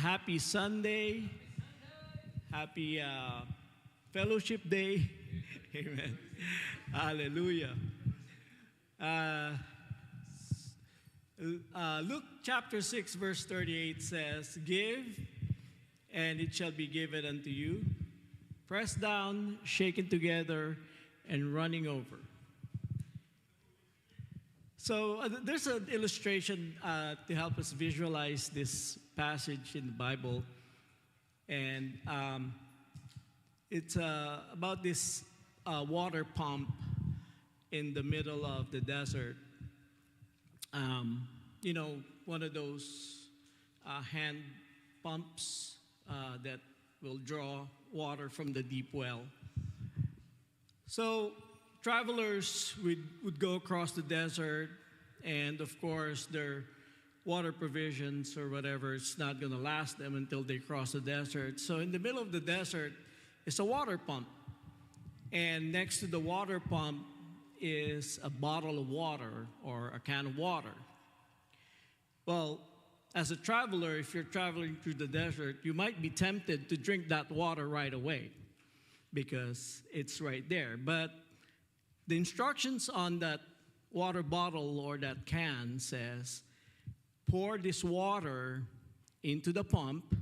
Happy Sunday. Happy Fellowship Day. Amen. Hallelujah. Uh, Luke chapter 6, verse 38 says, "Give, and it shall be given unto you, pressed down, shaken together, and running over." So there's an illustration to help us visualize this passage in the Bible. And it's about this water pump in the middle of the desert. One of those hand pumps that will draw water from the deep well. So travelers would go across the desert, and of course, their water provisions or whatever, it's not going to last them until they cross the desert. So in the middle of the desert is a water pump. And next to the water pump is a bottle of water or a can of water. Well, as a traveler, if you're traveling through the desert, you might be tempted to drink that water right away because it's right there. But the instructions on that water bottle or that can says, pour this water into the pump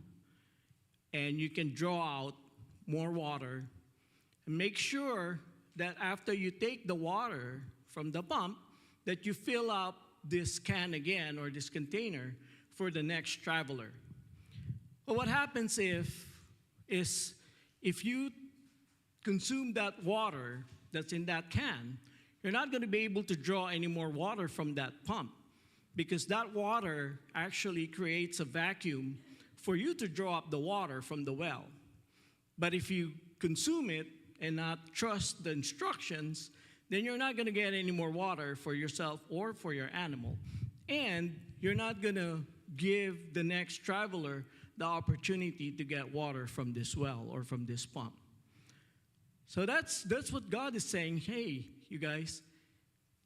and you can draw out more water. And make sure that after you take the water from the pump, that you fill up this can again or this container for the next traveler. Well, what happens is if you consume that water that's in that can, you're not going to be able to draw any more water from that pump because that water actually creates a vacuum for you to draw up the water from the well. But if you consume it and not trust the instructions, then you're not going to get any more water for yourself or for your animal. And you're not going to give the next traveler the opportunity to get water from this well or from this pump. So that's what God is saying. Hey, you guys,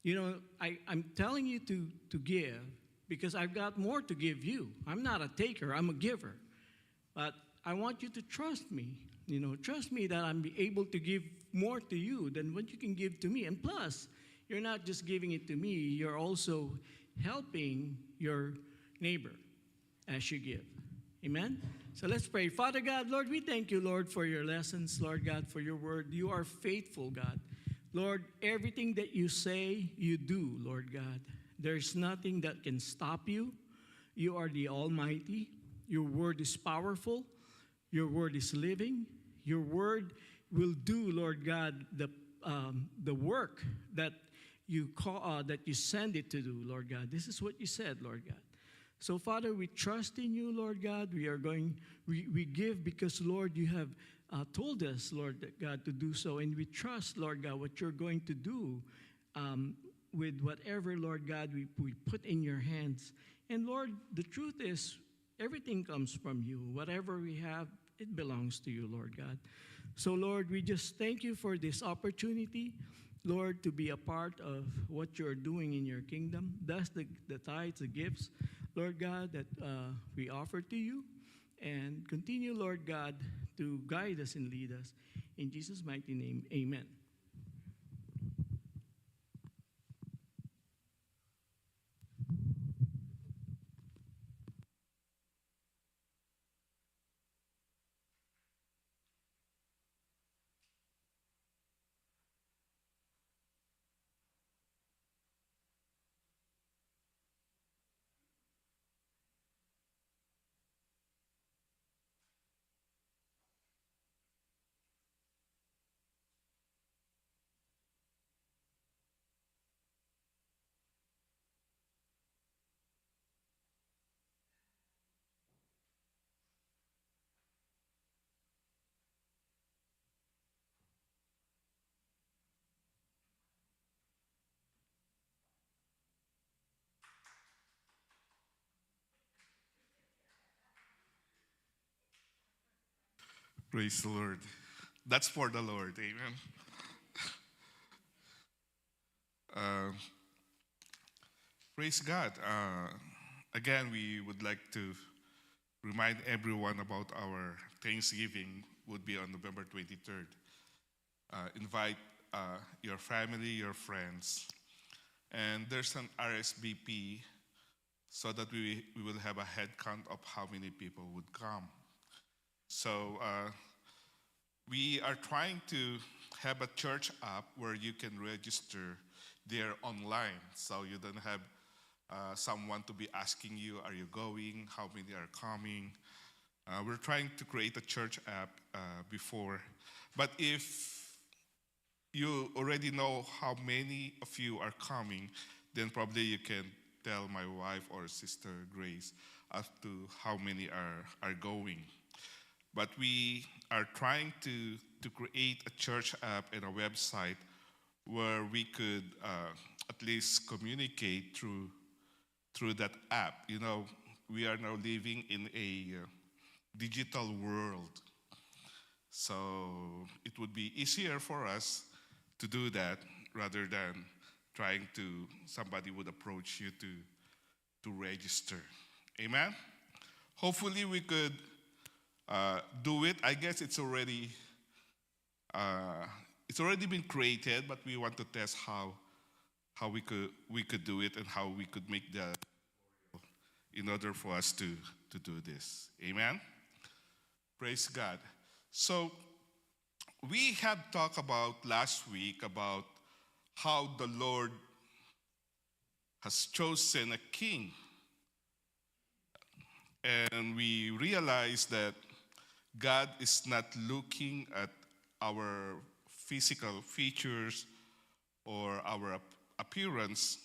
I'm telling you to give because I've got more to give you. I'm not a taker, I'm a giver. But I want you to trust me. Trust me that I'm able to give more to you than what you can give to me. And plus, you're not just giving it to me, you're also helping your neighbor as you give. Amen? So let's pray. Father God, Lord, we thank you, Lord, for your lessons, Lord God, for your word. You are faithful, God. Lord, everything that you say, you do, Lord God. There's nothing that can stop you. You are the Almighty. Your word is powerful. Your word is living. Your word will do, Lord God, the work that you send it to do, Lord God. This is what you said, Lord God. So, Father, we trust in you, Lord God. We give because, Lord, you have told us, Lord God, to do so. And we trust, Lord God, what you're going to do with whatever, Lord God, we put in your hands. And, Lord, the truth is, everything comes from you. Whatever we have, it belongs to you, Lord God. So, Lord, we just thank you for this opportunity, Lord, to be a part of what you're doing in your kingdom. Thus, the tithes, the gifts, Lord God, that we offer to you. And continue, Lord God, to guide us and lead us. In Jesus' mighty name, amen. Praise the Lord. That's for the Lord. Amen. Uh, Praise God. Again, we would like to remind everyone about our Thanksgiving would be on November 23rd. Invite your family, your friends, and there's an RSVP so that we will have a head count of how many people would come. So we are trying to have a church app where you can register there online, so you don't have someone to be asking you, are you going? How many are coming? We're trying to create a church app before. But if you already know how many of you are coming, then probably you can tell my wife or sister Grace as to how many are going. But we are trying to create a church app and a website where we could at least communicate through that app. You know, we are now living in a digital world. So it would be easier for us to do that rather than trying to, somebody would approach you to register. Amen? Hopefully we could do it. I guess it's already been created, but we want to test how we could do it and how we could make the in order for us to do this. Amen? Praise God. So we had talked about last week about how the Lord has chosen a king. And we realized that God is not looking at our physical features or our appearance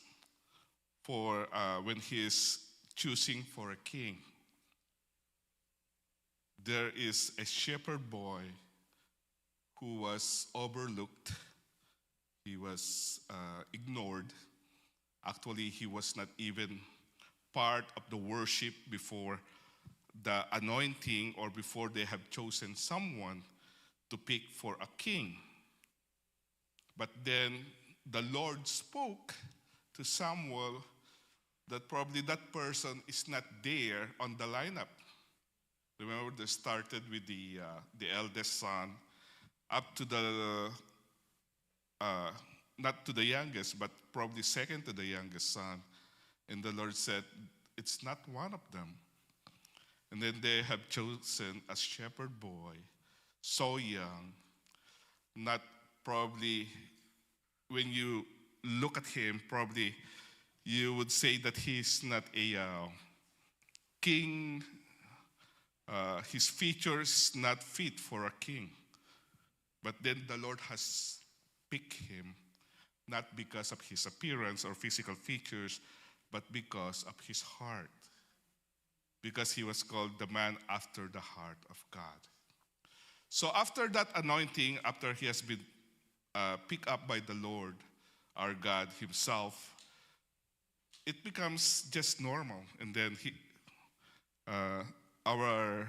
for when He is choosing for a king. There is a shepherd boy who was overlooked. He was ignored. Actually, he was not even part of the worship before the anointing or before they have chosen someone to pick for a king. But then the Lord spoke to Samuel that probably that person is not there on the lineup. Remember, they started with the eldest son up to the, not to the youngest, but probably second to the youngest son. And the Lord said, it's not one of them. And then they have chosen a shepherd boy, so young, not probably, when you look at him, probably you would say that he's not a king. His features not fit for a king. But then the Lord has picked him, not because of his appearance or physical features, but because of his heart. Because he was called the man after the heart of God. So after that anointing, after he has been picked up by the Lord, our God himself, it becomes just normal. And then our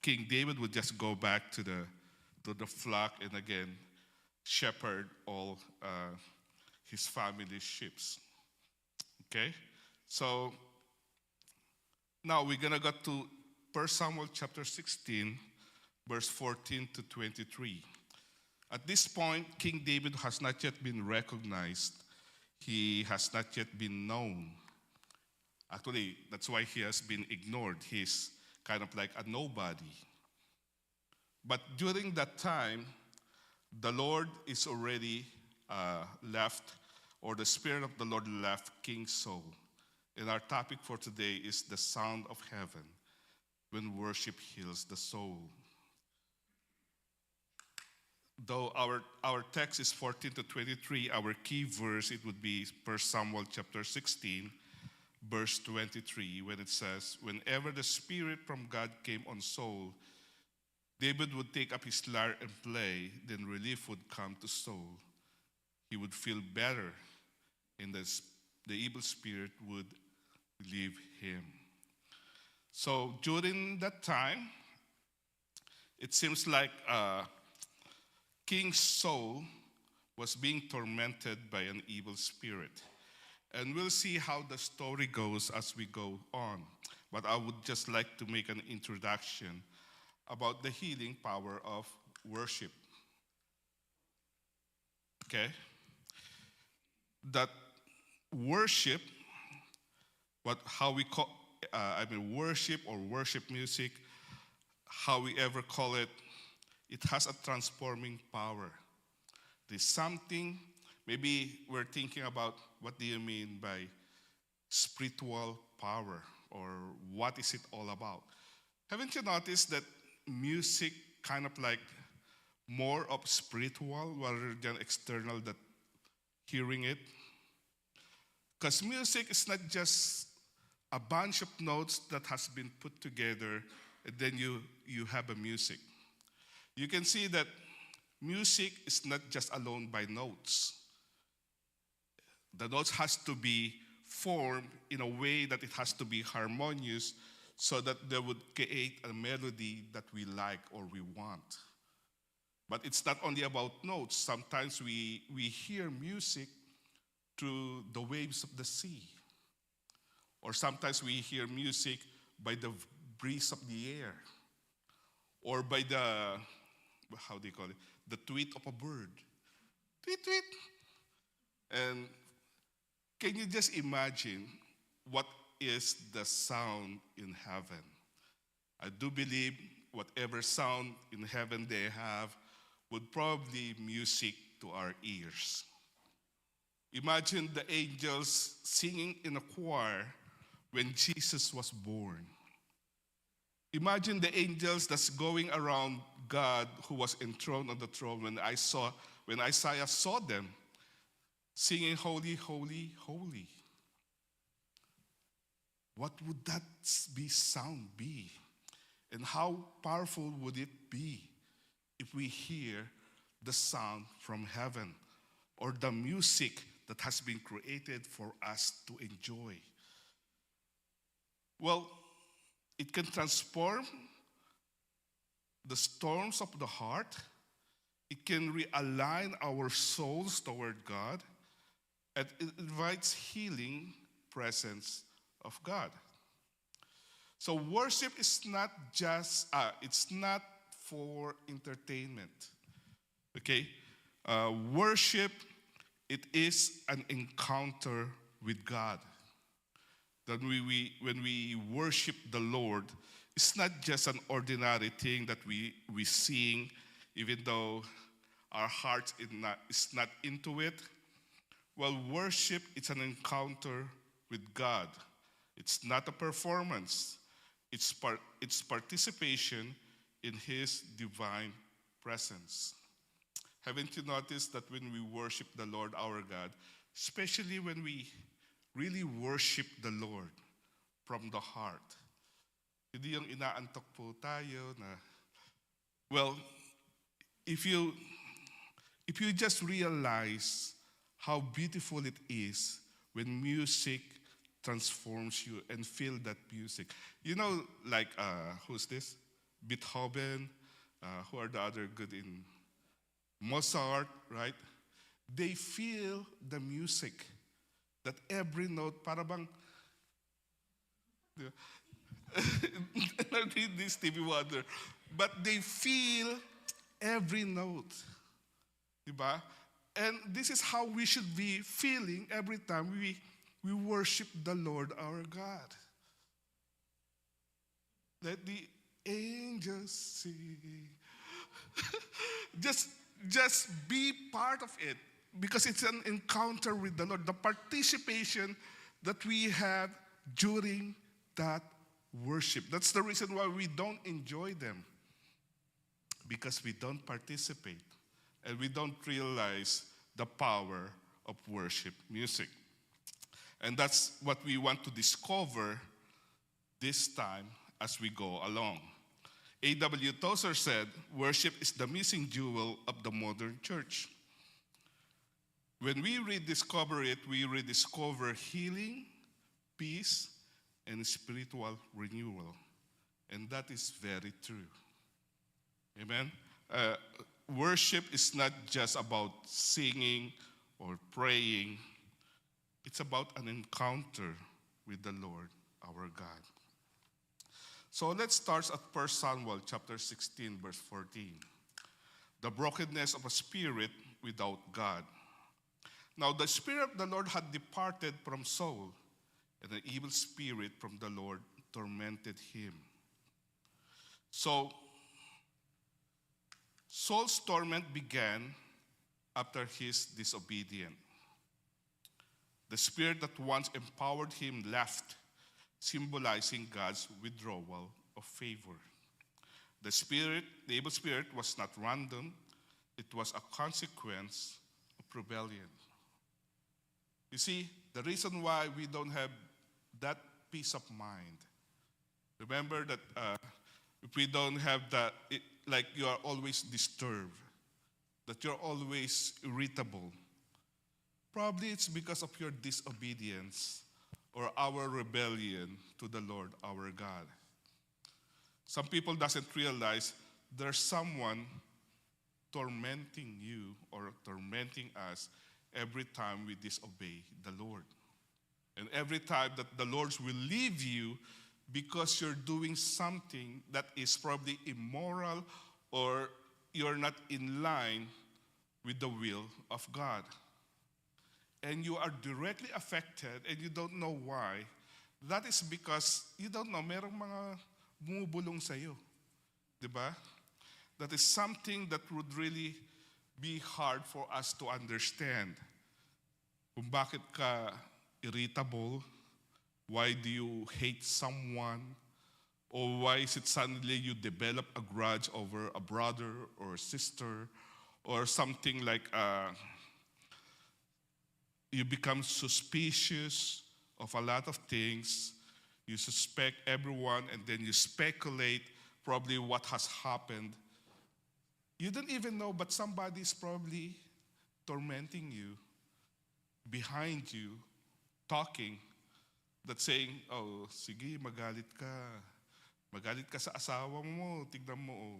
King David would just go back to the flock and again shepherd all his family's sheep. Okay? So now we're going to go to 1 Samuel chapter 16, verse 14 to 23. At this point, King David has not yet been recognized. He has not yet been known. Actually, that's why he has been ignored. He's kind of like a nobody. But during that time, the Lord is already left, or the Spirit of the Lord left King Saul. And our topic for today is the sound of heaven, when worship heals the soul. Though our text is 14 to 23, our key verse, it would be 1 Samuel chapter 16, verse 23, when it says, whenever the Spirit from God came on Saul, David would take up his lyre and play, then relief would come to Saul. He would feel better, and the evil spirit would leave him. So during that time, it seems like King Saul was being tormented by an evil spirit. And we'll see how the story goes as we go on. But I would just like to make an introduction about the healing power of worship. Okay? That worship, how we call, worship or worship music, how we ever call it, it has a transforming power. There's something, maybe we're thinking about what do you mean by spiritual power, or what is it all about? Haven't you noticed that music kind of like more of spiritual rather than external, that hearing it? Because music is not just a bunch of notes that has been put together and then you have a music. You can see that music is not just alone by notes. The notes has to be formed in a way that it has to be harmonious so that they would create a melody that we like or we want. But it's not only about notes. Sometimes we hear music through the waves of the sea. Or sometimes we hear music by the breeze of the air. Or by the, how do you call it? The tweet of a bird. Tweet, tweet. And can you just imagine what is the sound in heaven? I do believe whatever sound in heaven they have would probably music to our ears. Imagine the angels singing in a choir when Jesus was born. Imagine the angels that's going around God who was enthroned on the throne when Isaiah saw them singing, "Holy, holy, holy." What would that sound be? And how powerful would it be if we hear the sound from heaven, or the music that has been created for us to enjoy? Well, it can transform the storms of the heart. It can realign our souls toward God, and it invites healing presence of God. So worship is not just, it's not for entertainment, okay? Worship, it is an encounter with God. That when we worship the Lord, it's not just an ordinary thing that we sing, even though our heart is not into it. Well, worship, it's an encounter with God. It's not a performance. It's participation in His divine presence. Haven't you noticed that when we worship the Lord our God, especially when we really worship the Lord from the heart, hindi yung inaantok po tayo na, well, if you just realize how beautiful it is when music transforms you and feel that music. You know, like, who's this? Beethoven, who are the other good in Mozart, right? They feel the music, that every note, para bang, not read this Stevie Wonder, but they feel every note, diba? And this is how we should be feeling every time we worship the Lord our God. Let the angels sing. Just be part of it, because it's an encounter with the Lord, the participation that we have during that worship. That's the reason why we don't enjoy them, because we don't participate and we don't realize the power of worship music. And that's what we want to discover this time as we go along. A.W. Tozer said, worship is the missing jewel of the modern church. When we rediscover it, we rediscover healing, peace, and spiritual renewal. And that is very true. Amen? Worship is not just about singing or praying. It's about an encounter with the Lord our God. So let's start at 1 Samuel chapter 16, verse 14. The brokenness of a spirit without God. Now the Spirit of the Lord had departed from Saul, and an evil spirit from the Lord tormented him. So Saul's torment began after his disobedience. The spirit that once empowered him left, symbolizing God's withdrawal of favor. The evil spirit was not random, it was a consequence of rebellion. You see, the reason why we don't have that peace of mind, remember that if we don't have that, like you are always disturbed, that you're always irritable, probably it's because of your disobedience or our rebellion to the Lord our God. Some people doesn't realize there's someone tormenting you or tormenting us every time we disobey the Lord. And every time that the Lord will leave you because you're doing something that is probably immoral or you're not in line with the will of God. And you are directly affected and you don't know why. That is because you don't know, merong mga bumubulong sa'yo. Diba? That is something that would really be hard for us to understand. Kung bakit ka irritable, why do you hate someone, or why is it suddenly you develop a grudge over a brother or a sister, or something like you become suspicious of a lot of things. You suspect everyone, and then you speculate probably what has happened. You don't even know, but somebody is probably tormenting you, behind you, talking, that's saying, oh, sige, magalit ka. Magalit ka sa asawa mo, tignan mo.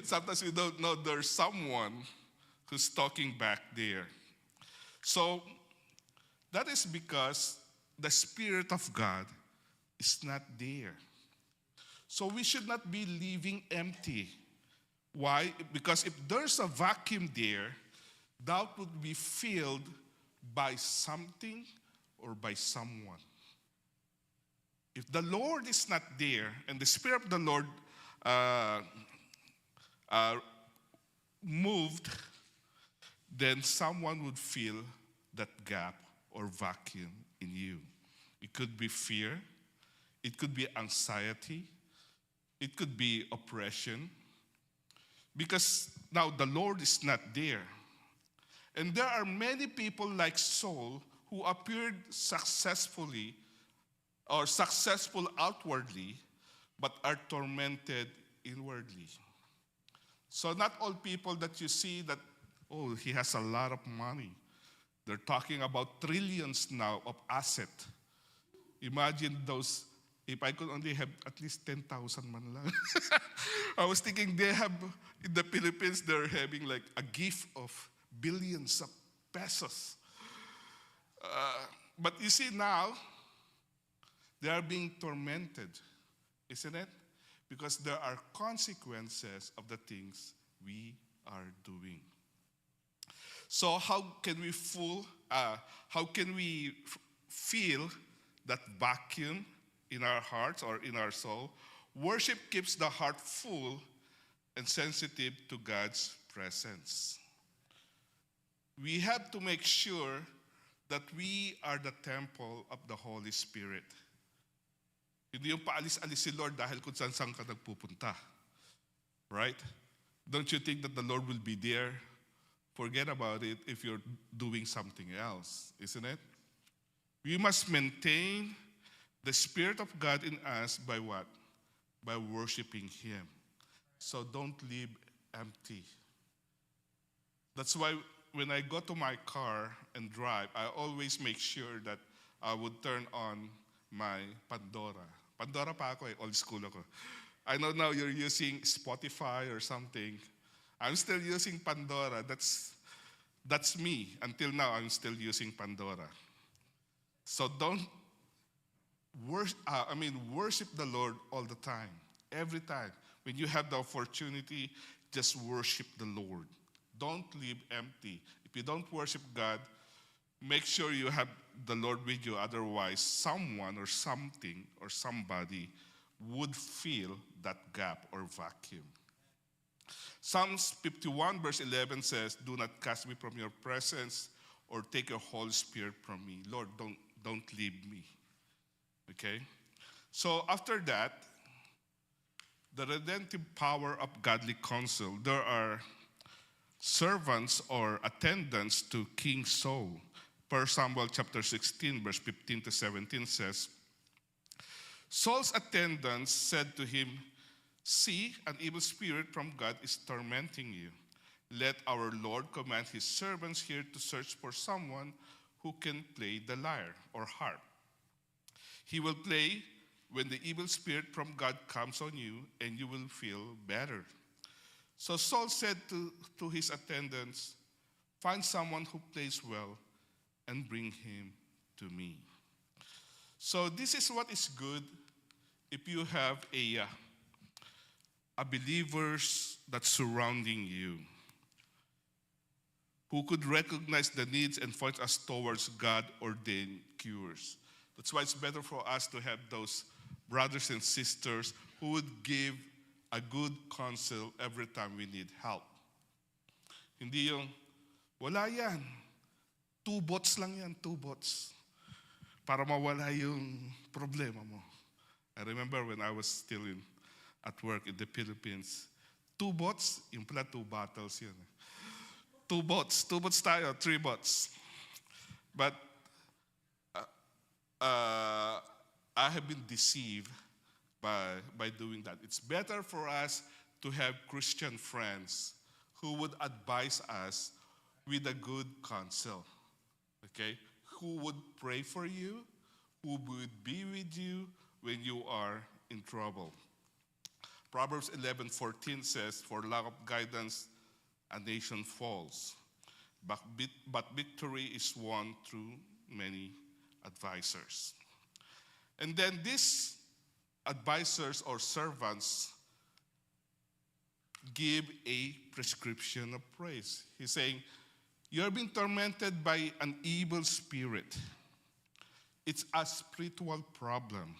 Sometimes you don't know there's someone who's talking back there. So, that is because the Spirit of God is not there. So we should not be living empty. Why? Because if there's a vacuum there, that would be filled by something or by someone. If the Lord is not there and the Spirit of the Lord moved, then someone would fill that gap or vacuum in you. It could be fear, it could be anxiety, it could be oppression, because now the Lord is not there. And there are many people like Saul who appeared successfully or successful outwardly, but are tormented inwardly. So not all people that you see that, oh, he has a lot of money. They're talking about trillions now of asset. Imagine those, if I could only have at least 10,000 man lang. I was thinking they have, in the Philippines, they're having like a gift of billions of pesos. But you see now, they are being tormented, isn't it? Because there are consequences of the things we are doing. So how can we feel that vacuum in our hearts or in our soul? Worship keeps the heart full and sensitive to God's presence. We have to make sure that we are the temple of the Holy Spirit. Hindi yung paalis-alis si Lord dahil kung saan ka nagpupunta. Right? Don't you think that the Lord will be there? Forget about it if you're doing something else, isn't it? We must maintain the Spirit of God in us by what? By worshiping Him. So don't live empty. That's why when I go to my car and drive, I always make sure that I would turn on my Pandora. Pandora pa ako old school ako. I know now you're using Spotify or something. I'm still using Pandora. That's That's me. Until now, I'm still using Pandora. So don't worship the Lord all the time, every time. When you have the opportunity, just worship the Lord. Don't leave empty. If you don't worship God, make sure you have the Lord with you. Otherwise, someone or something or somebody would fill that gap or vacuum. Psalms 51 verse 11 says, "Do not cast me from your presence or take your Holy Spirit from me." Lord, don't leave me. Okay? So after that, the redemptive power of godly counsel, there are servants or attendants to King Saul. 1 Samuel chapter 16 verse 15 to 17 says, Saul's attendants said to him, "See, an evil spirit from God is tormenting you. Let our Lord command his servants here to search for someone who can play the lyre or harp. He will play when the evil spirit from God comes on you, and you will feel better." So Saul said to his attendants, "Find someone who plays well and bring him to me." So this is what is good if you have a believers that's surrounding you who could recognize the needs and point us towards God-ordained cures. That's why it's better for us to have those brothers and sisters who would give a good counsel every time we need help. Hindi yung, wala yan. 2 bots lang yan, 2 bots. Para mawala yung problema mo. I remember when I was still at work in the Philippines, 2 bots, yung pala 2 bottles yun. 2 bots tayo, 3 bots. But I have been deceived by doing that. It's better for us to have Christian friends who would advise us with a good counsel, okay? Who would pray for you, who would be with you when you are in trouble. Proverbs 11:14 says, "For lack of guidance, a nation falls, but victory is won through many advisors." And then these advisors or servants give a prescription of praise. He's saying, you're being tormented by an evil spirit. It's a spiritual problem.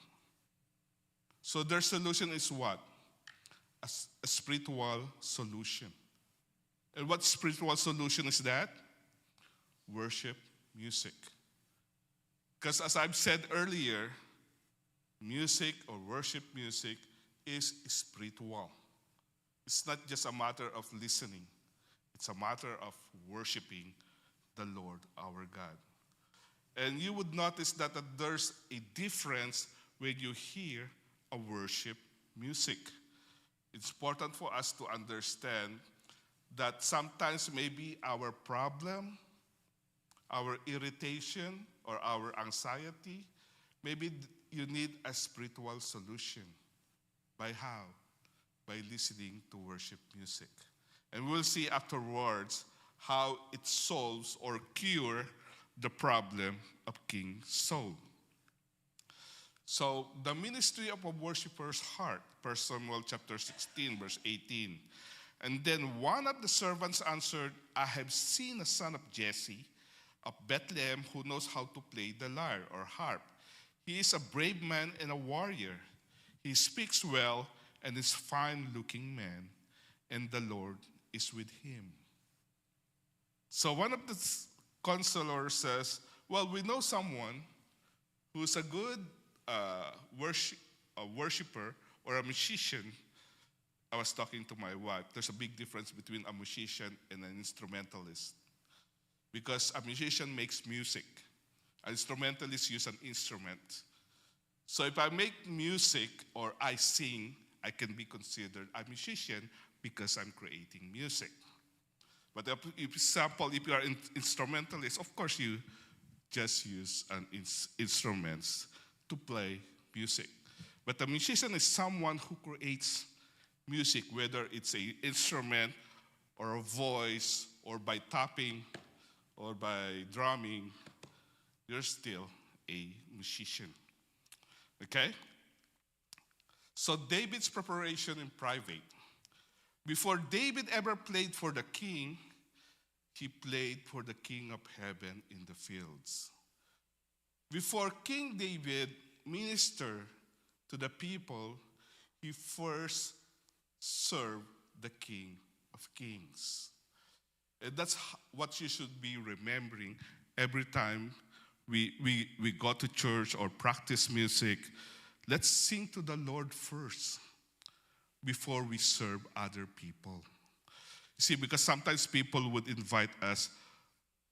So their solution is what? A spiritual solution. And what spiritual solution is that? Worship music. Because as I've said earlier, music or worship music is spiritual. It's not just a matter of listening. It's a matter of worshiping the Lord our God. And you would notice that there's a difference when you hear a worship music. It's important for us to understand that sometimes maybe our problem, our irritation, or our anxiety, maybe you need a spiritual solution. By how? By listening to worship music. And we'll see afterwards how it solves or cures the problem of King Saul. So the ministry of a worshiper's heart, 1 Samuel chapter 16, verse 18. "And then one of the servants answered, I have seen a son of Jesse of Bethlehem who knows how to play the lyre or harp. He is a brave man and a warrior. He speaks well and is a fine-looking man, and the Lord is with him." So one of the counselors says, well, we know someone who's a good worshiper or a musician. I was talking to my wife. There's a big difference between a musician and an instrumentalist. Because a musician makes music. An instrumentalist uses an instrument. So if I make music or I sing, I can be considered a musician because I'm creating music. But if you are an instrumentalist, of course you just use an instruments to play music. But a musician is someone who creates music, whether it's an instrument or a voice or by tapping or by drumming, you're still a musician. Okay? So David's preparation in private. Before David ever played for the king, he played for the King of heaven in the fields. Before King David ministered to the people, he first served the King of Kings. And that's what you should be remembering every time we go to church or practice music. Let's sing to the Lord first before we serve other people. You see, because sometimes people would invite us,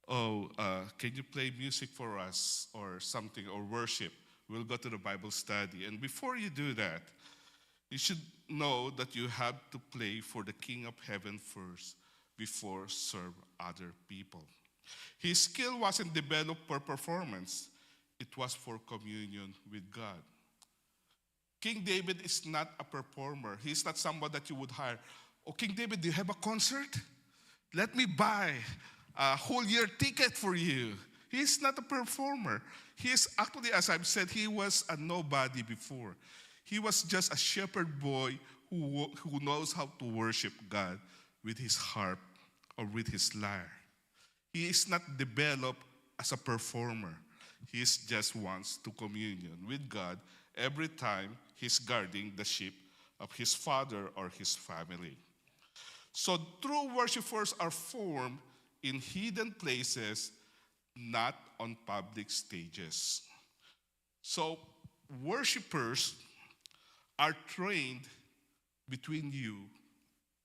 can you play music for us or something, or worship? We'll go to the Bible study. And before you do that, you should know that you have to play for the King of heaven first before serve other people. His skill wasn't developed for performance. It was for communion with God. King David is not a performer. He's not someone that you would hire. Oh, King David, do you have a concert? Let me buy a whole year ticket for you. He's not a performer. He is actually, as I've said, he was a nobody before. He was just a shepherd boy who knows how to worship God with his harp or with his lyre. He is not developed as a performer. He just wants to communion with God every time he's guarding the sheep of his father or his family. So true worshipers are formed in hidden places, not on public stages. So worshipers are trained between you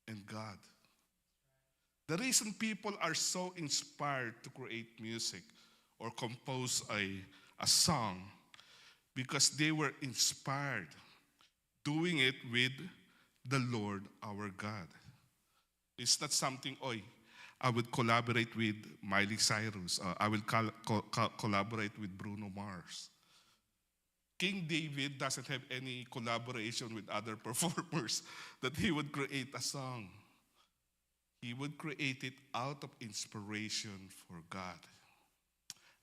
and God. The reason people are so inspired to create music or compose a song, because they were inspired doing it with the Lord our God. It's not something, I would collaborate with Miley Cyrus. I will collaborate with Bruno Mars. King David doesn't have any collaboration with other performers that he would create a song. He would create it out of inspiration for God.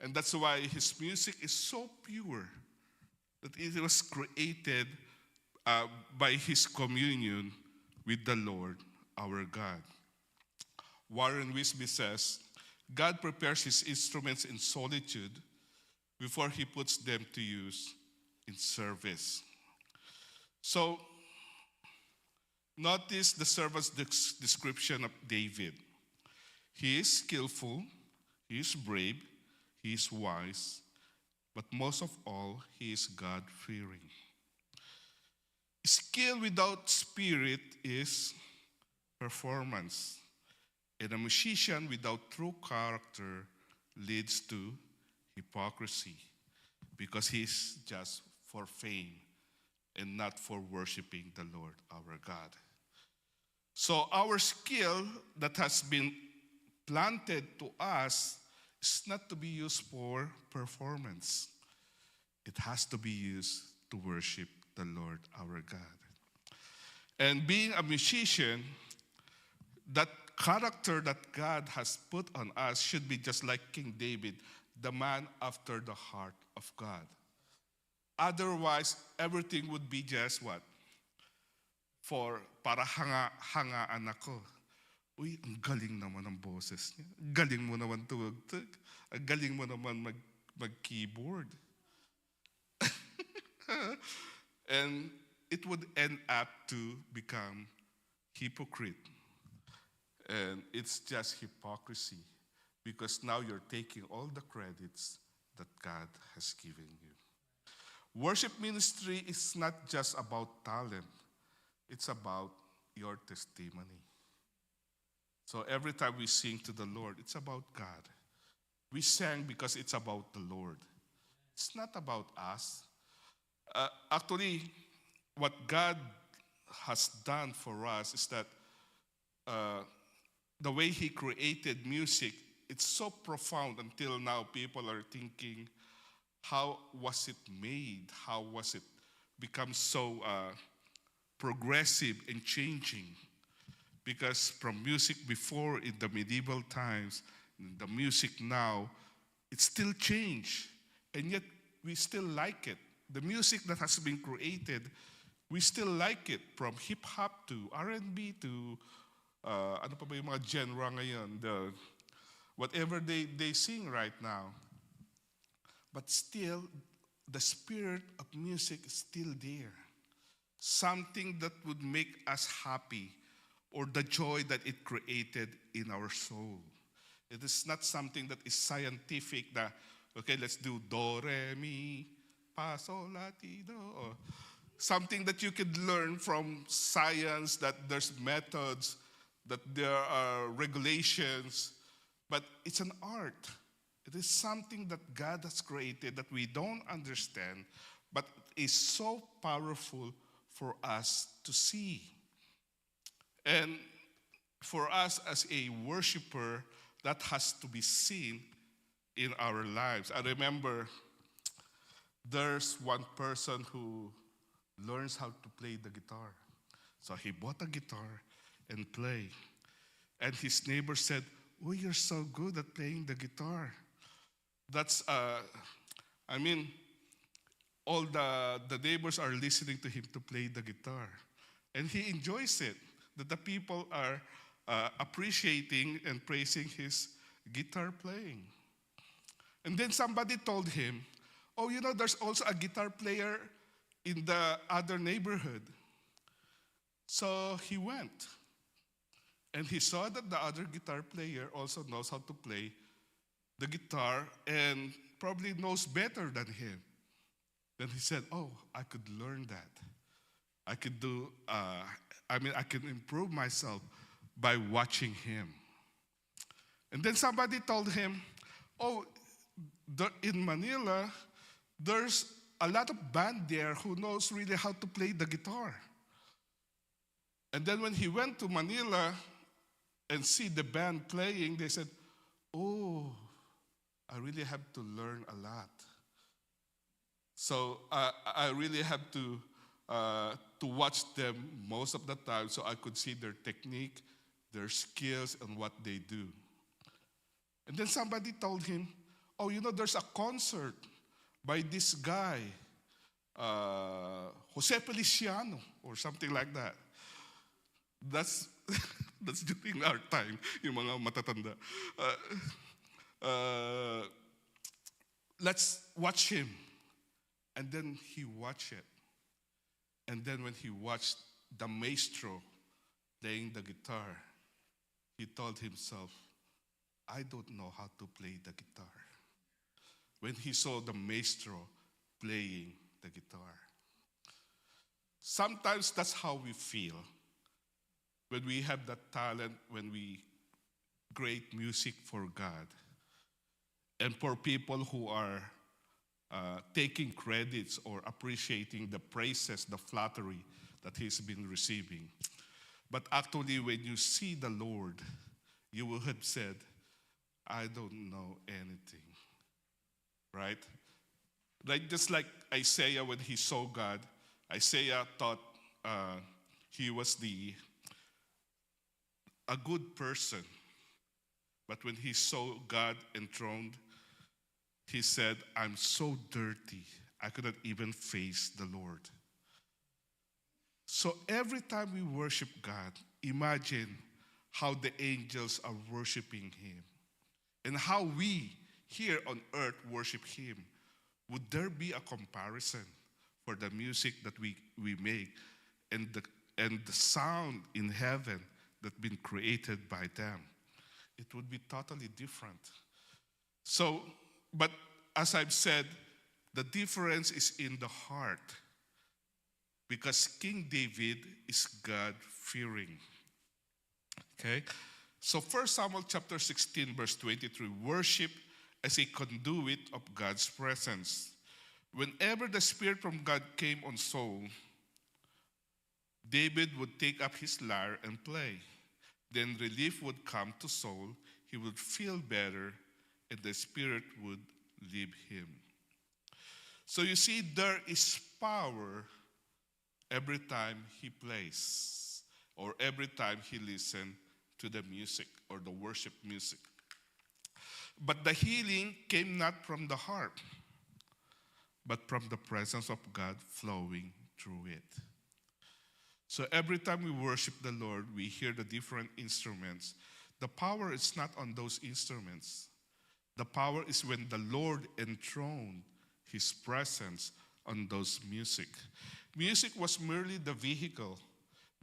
And that's why his music is so pure, that it was created by his communion with the Lord our God. Warren Wisby says, God prepares his instruments in solitude before he puts them to use in service. So, notice the servant's description of David. He is skillful, he is brave, he is wise, but most of all, he is God-fearing. Skill without spirit is performance. And a musician without true character leads to hypocrisy, because he's just for fame and not for worshiping the Lord our God. So our skill that has been planted to us is not to be used for performance. It has to be used to worship the Lord our God. And being a musician, that character that God has put on us should be just like King David, the man after the heart of God. Otherwise, everything would be just what? Para hangaan ako. Uy, ang galing naman ang boses niya. Galing mo naman tuwagtag. Ang galing mo naman mag-keyboard. And it would end up to become hypocrite. And it's just hypocrisy, because now you're taking all the credits that God has given you. Worship ministry is not just about talent. It's about your testimony. So every time we sing to the Lord, it's about God. We sang because it's about the Lord. It's not about us. Actually, what God has done for us is that the way he created music, it's so profound. Until now, people are thinking, how was it made? How was it become so progressive and changing? Because from music before, in the medieval times, the music now, it's still changed, and yet we still like it. The music that has been created, we still like it, from hip-hop to R&B to ano pa ba yung mga genre ngayon, whatever they sing right now. But still, the spirit of music is still there. Something that would make us happy, or the joy that it created in our soul. It is not something that is scientific, that, okay, let's do do, re, mi, fa, sol, la, ti, do. Or something that you could learn from science, that there's methods, that there are regulations, but it's an art. It is something that God has created that we don't understand, but is so powerful for us to see. And for us as a worshiper, that has to be seen in our lives. I remember there's one person who learns how to play the guitar. So he bought a guitar and played. And his neighbor said, "Oh, you're so good at playing the guitar." That's, all the neighbors are listening to him to play the guitar. And he enjoys it, that the people are appreciating and praising his guitar playing. And then somebody told him, "Oh, there's also a guitar player in the other neighborhood." So he went. And he saw that the other guitar player also knows how to play the guitar and probably knows better than him. Then he said, "Oh, I could learn that. I could I can improve myself by watching him." And then somebody told him, "Oh, in Manila, there's a lot of band there who knows really how to play the guitar." And then when he went to Manila and see the band playing, they said, "Oh, I really have to learn a lot. So I really have to watch them most of the time so I could see their technique, their skills, and what they do." And then somebody told him, "Oh, there's a concert by this guy, Jose Feliciano," or something like that. That's that's during our time, yung mga matatanda. Let's watch him. And then he watched it. And then when he watched the maestro playing the guitar, he told himself, "I don't know how to play the guitar." When he saw the maestro playing the guitar. Sometimes that's how we feel when we have that talent, when we create music for God. And for people who are taking credits or appreciating the praises, the flattery that he's been receiving. But actually, when you see the Lord, you will have said, "I don't know anything." Right? Just like Isaiah, when he saw God, Isaiah thought he was a good person. But when he saw God enthroned, he said, "I'm so dirty, I couldn't even face the Lord." So every time we worship God, imagine how the angels are worshiping him and how we here on earth worship him. Would there be a comparison for the music that we make and the sound in heaven that's been created by them? It would be totally different. So, but as I've said, the difference is in the heart, because King David is God-fearing. Okay? So 1 Samuel chapter 16, verse 23, worship as a conduit of God's presence. Whenever the Spirit from God came on Saul, David would take up his lyre and play. Then relief would come to Saul, he would feel better, and the Spirit would leave him. So you see, there is power every time he plays, or every time he listens to the music or the worship music. But the healing came not from the heart, but from the presence of God flowing through it. So every time we worship the Lord, we hear the different instruments. The power is not on those instruments. The power is when the Lord enthroned his presence on those music. Music was merely the vehicle.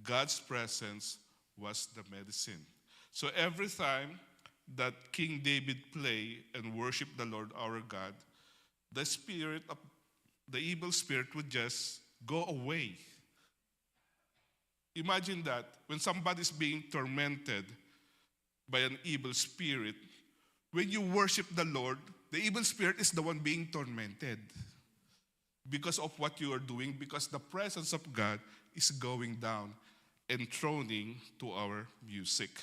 God's presence was the medicine. So every time that King David played and worshiped the Lord our God, the spirit of the evil spirit would just go away. Imagine that when somebody's being tormented by an evil spirit, when you worship the Lord, the evil spirit is the one being tormented because of what you are doing, because the presence of God is going down, enthroning to our music.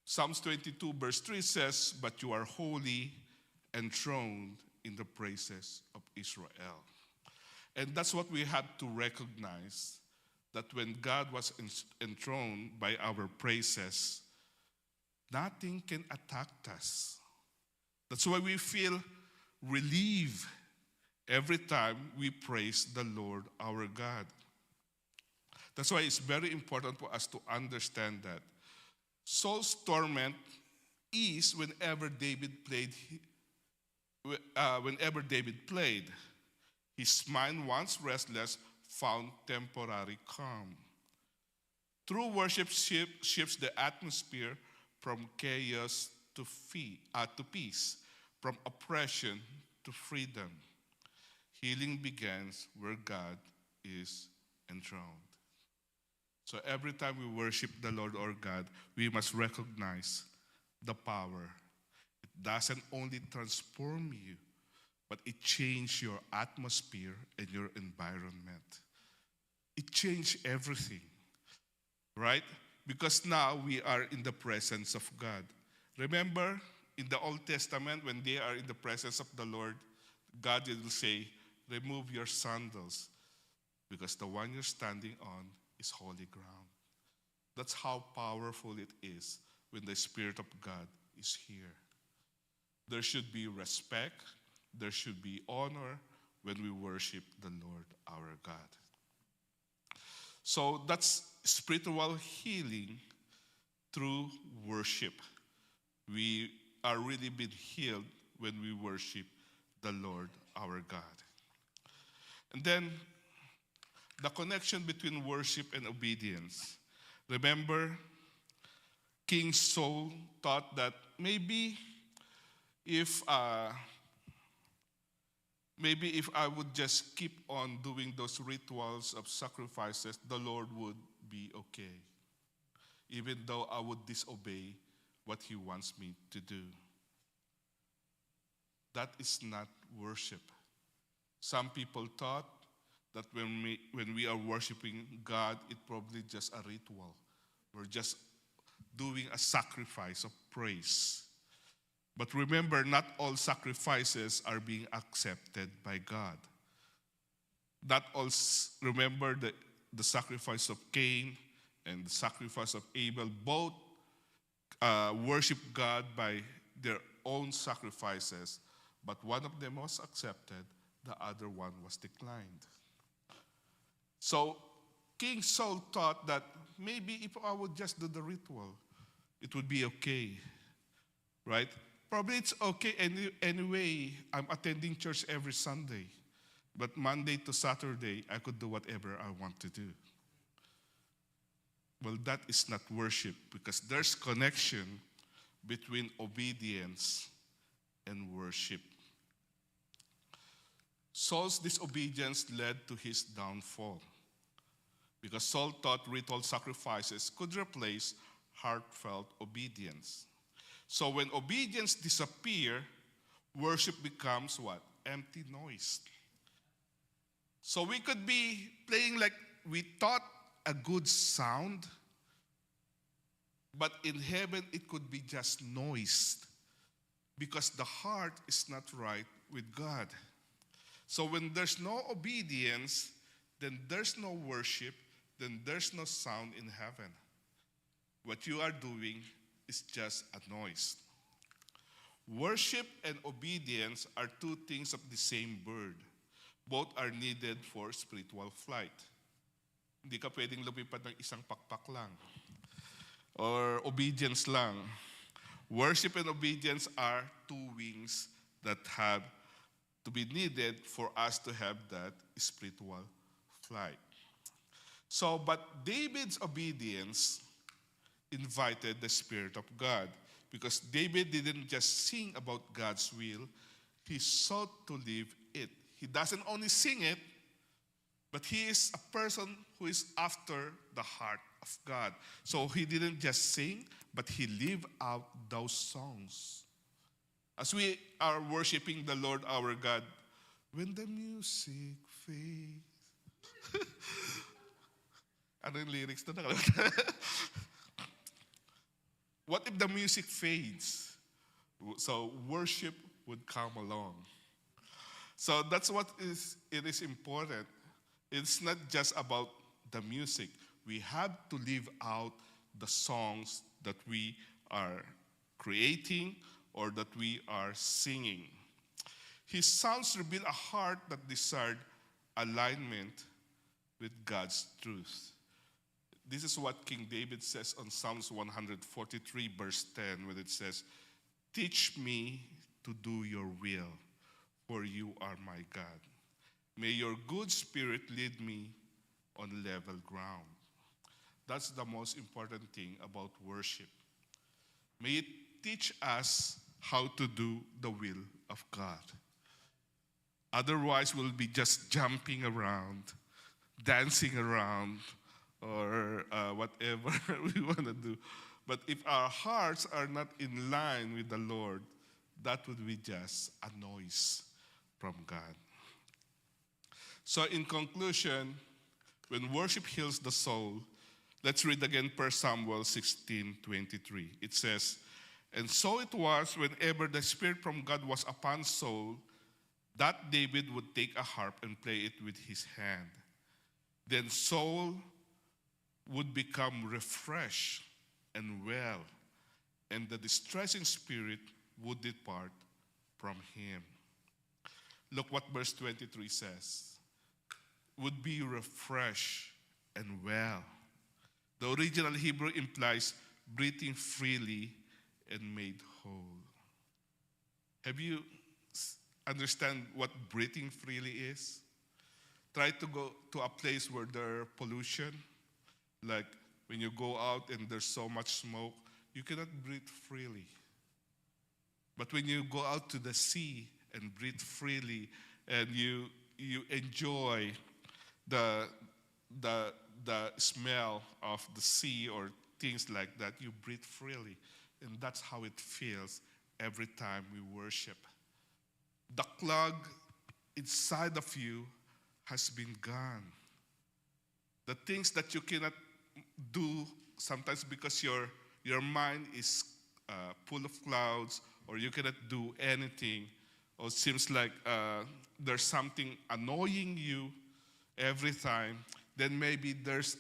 Psalms 22 verse 3 says, "But you are holy, enthroned in the praises of Israel." And that's what we have to recognize, that when God was enthroned by our praises, nothing can attack us. That's why we feel relieved every time we praise the Lord our God. That's why it's very important for us to understand that Saul's torment is whenever David played. His mind, once restless, found temporary calm. True worship shifts the atmosphere from chaos to peace, from oppression to freedom. Healing begins where God is enthroned. So every time we worship the Lord our God, we must recognize the power. It doesn't only transform you, but it changes your atmosphere and your environment. It changed everything, right? Because now we are in the presence of God. Remember, in the Old Testament, when they are in the presence of the Lord, God will say, "Remove your sandals, because the one you're standing on is holy ground." That's how powerful it is when the Spirit of God is here. There should be respect, there should be honor when we worship the Lord our God. So that's spiritual healing through worship. We are really being healed when we worship the Lord our God. And then the connection between worship and obedience. Remember, King Saul thought that maybe if I would just keep on doing those rituals of sacrifices, the Lord would be okay, even though I would disobey what he wants me to do. That is not worship. Some people thought that when we are worshiping God, it's probably just a ritual. We're just doing a sacrifice of praise. But remember, not all sacrifices are being accepted by God. Remember the sacrifice of Cain and the sacrifice of Abel, both worship God by their own sacrifices, but one of them was accepted, the other one was declined. So King Saul thought that maybe if I would just do the ritual, it would be okay, right? Probably it's okay anyway. I'm attending church every Sunday, but Monday to Saturday, I could do whatever I want to do. Well, that is not worship, because there's connection between obedience and worship. Saul's disobedience led to his downfall, because Saul thought ritual sacrifices could replace heartfelt obedience. So when obedience disappears, worship becomes what? Empty noise. So we could be playing like we thought a good sound, but in heaven it could be just noise, because the heart is not right with God. So when there's no obedience, then there's no worship, then there's no sound in heaven. What you are doing is just a noise. Worship and obedience are two things of the same bird. Both are needed for spiritual flight. Hindi ka pwedeng lumipad ng isang pakpak lang or obedience lang. Worship and obedience are two wings that have to be needed for us to have that spiritual flight. So, but David's obedience invited the Spirit of God, because David didn't just sing about God's will, he sought to live it. He doesn't only sing it, but he is a person who is after the heart of God. So he didn't just sing, but he lived out those songs. As we are worshiping the Lord our God, when the music fades. Ano yung lyrics na nakalimutan? What if the music fades? So worship would come along. So that's what it is important. It's not just about the music. We have to live out the songs that we are creating or that we are singing. His sounds reveal a heart that desired alignment with God's truth. This is what King David says on Psalms 143, verse 10, when it says, "Teach me to do your will, for you are my God. May your good spirit lead me on level ground." That's the most important thing about worship. May it teach us how to do the will of God. Otherwise, we'll be just jumping around, dancing around, or whatever we want to do. But if our hearts are not in line with the Lord, that would be just a noise from God. So in conclusion, when worship heals the soul, let's read again 1 Samuel 16:23. It says, "And so it was, whenever the Spirit from God was upon Saul, that David would take a harp and play it with his hand. Then Saul would become refreshed and well, and the distressing spirit would depart from him." Look what verse 23 says. Would be refreshed and well. The original Hebrew implies breathing freely and made whole. Have you understand what breathing freely is? Try to go to a place where there's pollution. Like when you go out and there's so much smoke, you cannot breathe freely. But when you go out to the sea and breathe freely, and you enjoy the smell of the sea or things like that, you breathe freely. And that's how it feels every time we worship. The clog inside of you has been gone. The things that you cannot do sometimes because your mind is full of clouds, or you cannot do anything, or it seems like there's something annoying you every time, then maybe there's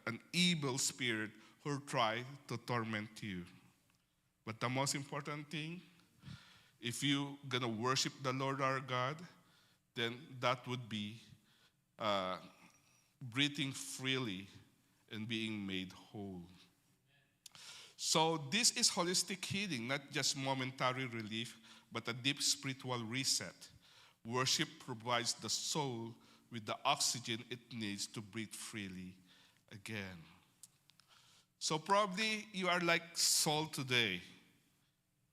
an evil spirit who try to torment you. But the most important thing, if you're going to worship the Lord our God, then that would be breathing freely and being made whole. So this is holistic healing, not just momentary relief, but a deep spiritual reset. Worship provides the soul with the oxygen it needs to breathe freely again. So probably you are like Saul today,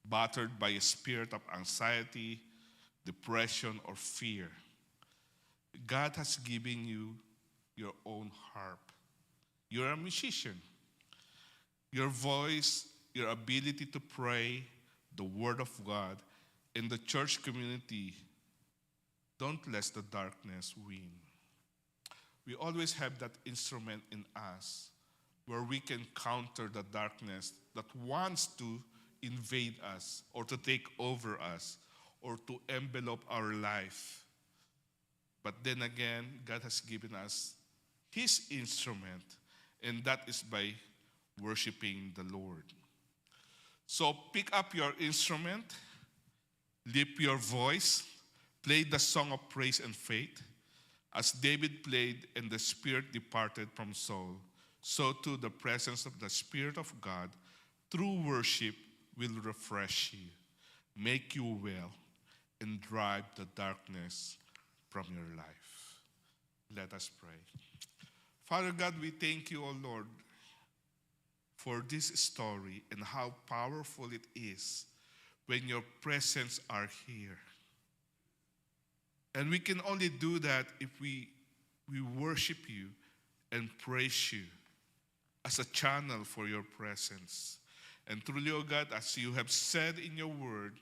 battered by a spirit of anxiety, depression, or fear. God has given you your own harp. You're a musician. Your voice, your ability to pray the Word of God in the church community, don't let the darkness win. We always have that instrument in us where we can counter the darkness that wants to invade us or to take over us or to envelop our life. But then again, God has given us His instrument, and that is by worshiping the Lord. So pick up your instrument Lift your voice, play the song of praise and faith. As David played and the Spirit departed from Saul, so too the presence of the Spirit of God through worship will refresh you, make you well, and drive the darkness from your life. Let us pray. Father God, we thank you, O Lord, for this story and how powerful it is when your presence are here. And we can only do that if we worship you and praise you as a channel for your presence. And truly, O God, as you have said in your word,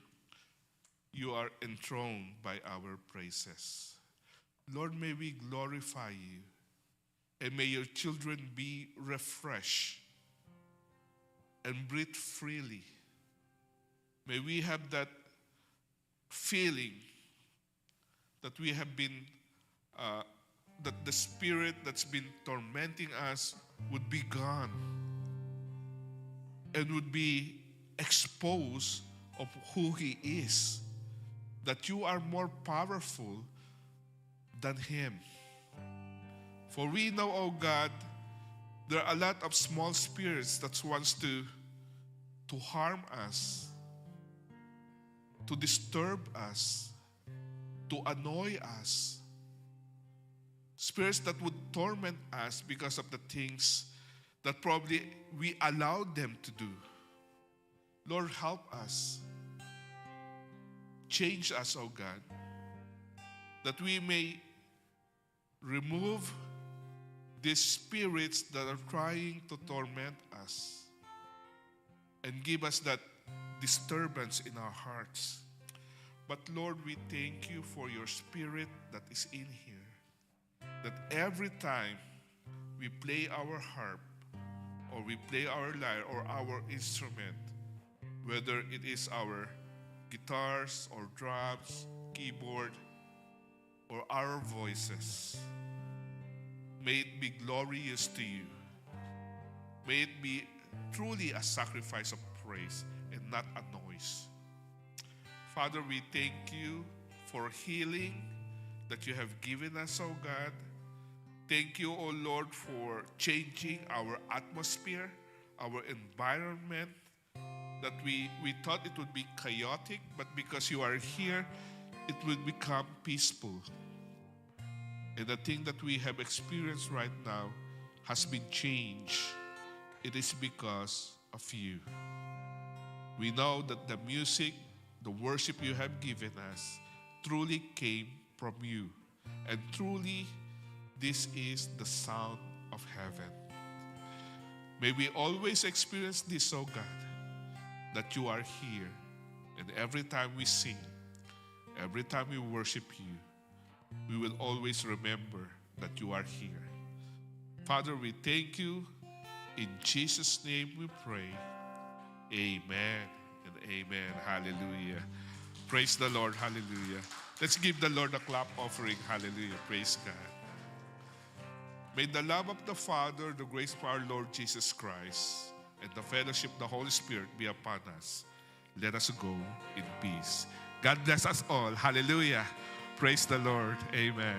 you are enthroned by our praises. Lord, may we glorify you, and may your children be refreshed and breathe freely. May we have that feeling that we have been, that the spirit that's been tormenting us would be gone and would be exposed of who he is, that you are more powerful than him. For we know, oh God, there are a lot of small spirits that wants to harm us, to disturb us, to annoy us. Spirits that would torment us because of the things that probably we allowed them to do. Lord, help us. Change us, oh God, that we may remove these spirits that are trying to torment us and give us that disturbance in our hearts. But Lord, we thank you for your spirit that is in here, that every time we play our harp or we play our lyre or our instrument, whether it is our guitars or drums, keyboard, or our voices, may it be glorious to you. May it be truly a sacrifice of praise and not a noise. Father, we thank you for healing that you have given us, oh God. Thank you, oh Lord, for changing our atmosphere, our environment, that we thought it would be chaotic, but because you are here, it will become peaceful. And the thing that we have experienced right now has been changed. It is because of you. We know that the music, the worship you have given us truly came from you. And truly, this is the sound of heaven. May we always experience this, oh God, that you are here. And every time we sing, every time we worship you, we will always remember that you are here. Father, we thank you. In Jesus' name we pray. Amen and amen. Hallelujah. Praise the Lord. Hallelujah. Let's give the Lord a clap offering. Hallelujah. Praise God. May the love of the Father, the grace of our Lord Jesus Christ, and the fellowship of the Holy Spirit be upon us. Let us go in peace. God bless us all. Hallelujah. Praise the Lord. Amen.